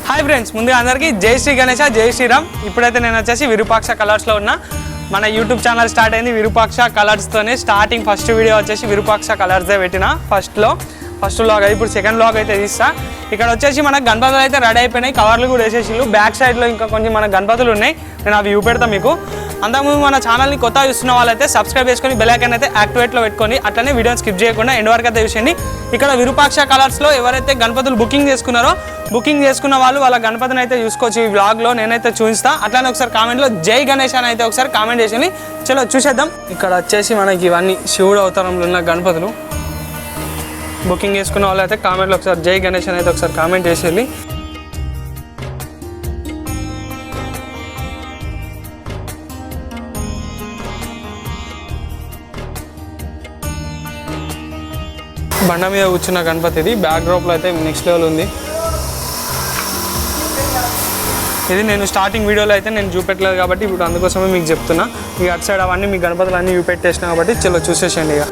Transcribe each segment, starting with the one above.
Hi friends, ముందుగా అందరికీ జై శ్రీ గణేష, జై శ్రీరామ్. ఇప్పుడైతే నేను వచ్చేసి విరూపాక్ష కలర్స్లో ఉన్న మన యూట్యూబ్ ఛానల్ స్టార్ట్ అయింది. విరూపాక్ష కలర్స్తోనే స్టార్టింగ్ ఫస్ట్ వీడియో వచ్చేసి విరూపాక్ష కలర్స్దే పెట్టిన ఫస్ట్ వ్లాగ్. ఇప్పుడు సెకండ్ వ్లాగ్ అయితే తీస్తా. ఇక్కడ వచ్చేసి మనకు గణపతులు అయితే రెడీ అయిపోయినాయి, కవర్లు కూడా వేసేసిళ్ళు. బ్యాక్ సైడ్లో ఇంకా కొంచెం మన గణపతులు ఉన్నాయి, నేను అవి చూపెడతా మీకు. అంతకుముందు మన ఛానల్ని కొత్తగా చూస్తున్న వాళ్ళైతే సబ్స్క్రైబ్ చేసుకొని బెల్ ఐకాన్ అయితే యాక్టివేట్లో పెట్టుకొని అట్లనే వీడియోని స్కిప్ చేయకుండా ఎండ్ వరకు అయితే చూసేయండి. ఇక్కడ విరూపాక్ష కలర్స్లో ఎవరైతే గణపతులు బుకింగ్ చేసుకున్న వాళ్ళు వాళ్ళ గణపతిని అయితే చూసుకోవచ్చు. ఈ వ్లాగ్లో నేనైతే చూపిస్తా. అట్లానే ఒకసారి కామెంట్లో జై గణేష్ అని అయితే ఒకసారి కామెంట్ చేసేయండి. చలో చూసేద్దాం. ఇక్కడ వచ్చేసి మనకి ఇవన్నీ శివుడు అవతారంలో ఉన్న గణపతులు. బుకింగ్ చేసుకున్న వాళ్ళు అయితే కామెంట్లో ఒకసారి జై గణేష్ అని అయితే ఒకసారి కామెంట్ చేసేయాలి. బండ మీద కూర్చున్న గణపతి ఇది. బ్యాక్ డ్రాప్లో అయితే నెక్స్ట్ లెవెల్ ఉంది. ఇది నేను స్టార్టింగ్ వీడియోలో అయితే నేను చూపెట్టలేదు కాబట్టి ఇప్పుడు అందుకోసమే మీకు చెప్తున్నా. ఇక అటు సైడ్ అవన్నీ మీ గణపతులు అన్నీ చూపెట్టేసిన కాబట్టి చలో చూసేసేయండి. ఇక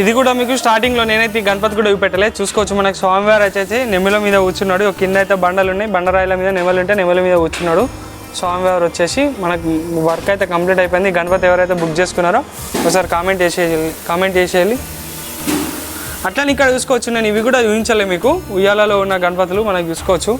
ఇది కూడా మీకు స్టార్టింగ్లో నేనైతే గణపతి కూడా చూపెట్టలేదు. చూసుకోవచ్చు. మనకు స్వామివారు వచ్చేసి నెమల మీద కూర్చున్నాడు. కింద అయితే బండలు ఉన్నాయి, బండరాయిల మీద నెమలు ఉంటే నెమల మీద కూర్చున్నాడు. స్వామివారు వచ్చేసి మనకు వర్క్ అయితే కంప్లీట్ అయిపోయింది. గణపతి ఎవరైతే బుక్ చేసుకున్నారో ఒకసారి కామెంట్ చేసేయాలి. అట్లనే ఇక్కడ చూసుకోవచ్చు. నేను ఇవి కూడా ఊహించలే మీకు. ఉయ్యాలలో ఉన్న గణపతులు మనకు చూసుకోవచ్చు.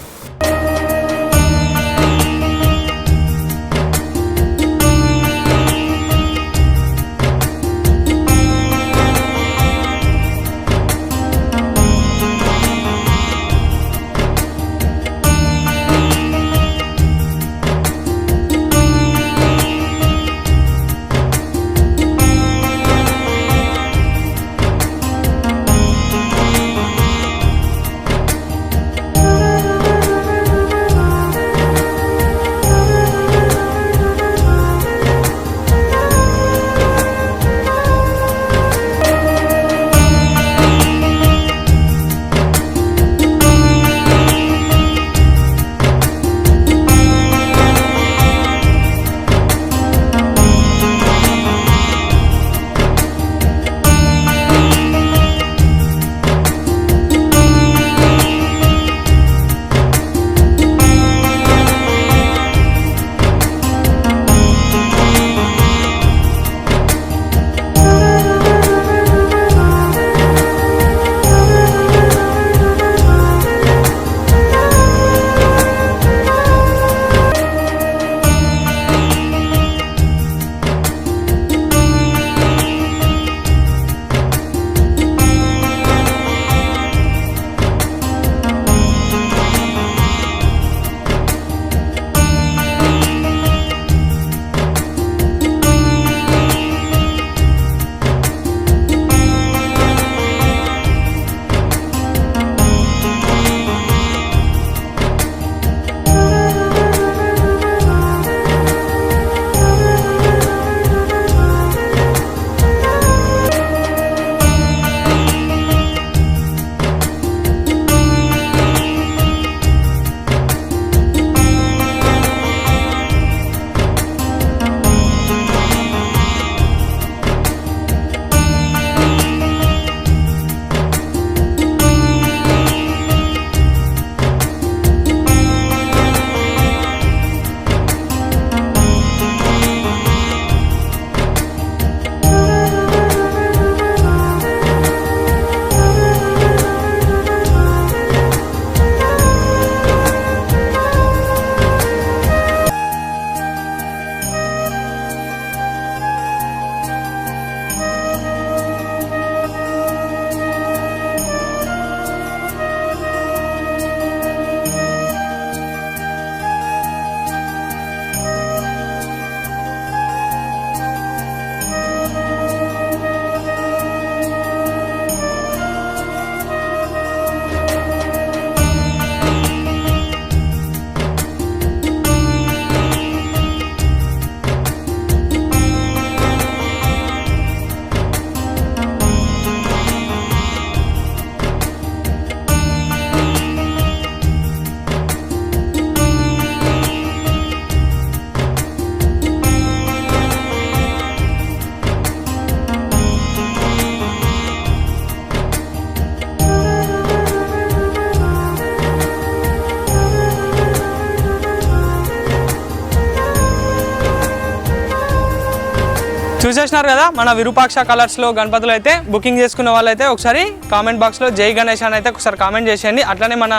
చూసేసినారు కదా మన విరూపాక్ష కలర్స్లో గణపతులు అయితే బుకింగ్ చేసుకున్న వాళ్ళైతే ఒకసారి కామెంట్ బాక్స్లో జై గణేష్ అని అయితే ఒకసారి కామెంట్ చేసేయండి. అట్లనే మన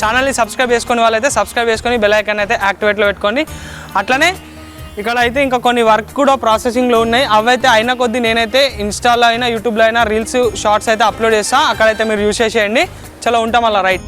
ఛానల్ని సబ్స్క్రైబ్ చేసుకునే వాళ్ళైతే సబ్స్క్రైబ్ చేసుకొని బెల్ ఐకాన్ అయితే యాక్టివేట్లో పెట్టుకోండి. అట్లనే ఇక్కడ అయితే ఇంకా కొన్ని వర్క్ కూడా ప్రాసెసింగ్లో ఉన్నాయి. అవైతే అయిన కొద్దీ నేనైతే ఇన్స్టాలో అయినా యూట్యూబ్లో అయినా రీల్స్ షార్ట్స్ అయితే అప్లోడ్ చేస్తాను. అక్కడైతే మీరు యూస్ చేసేయండి. చలో ఉంటాం అలా రైట్.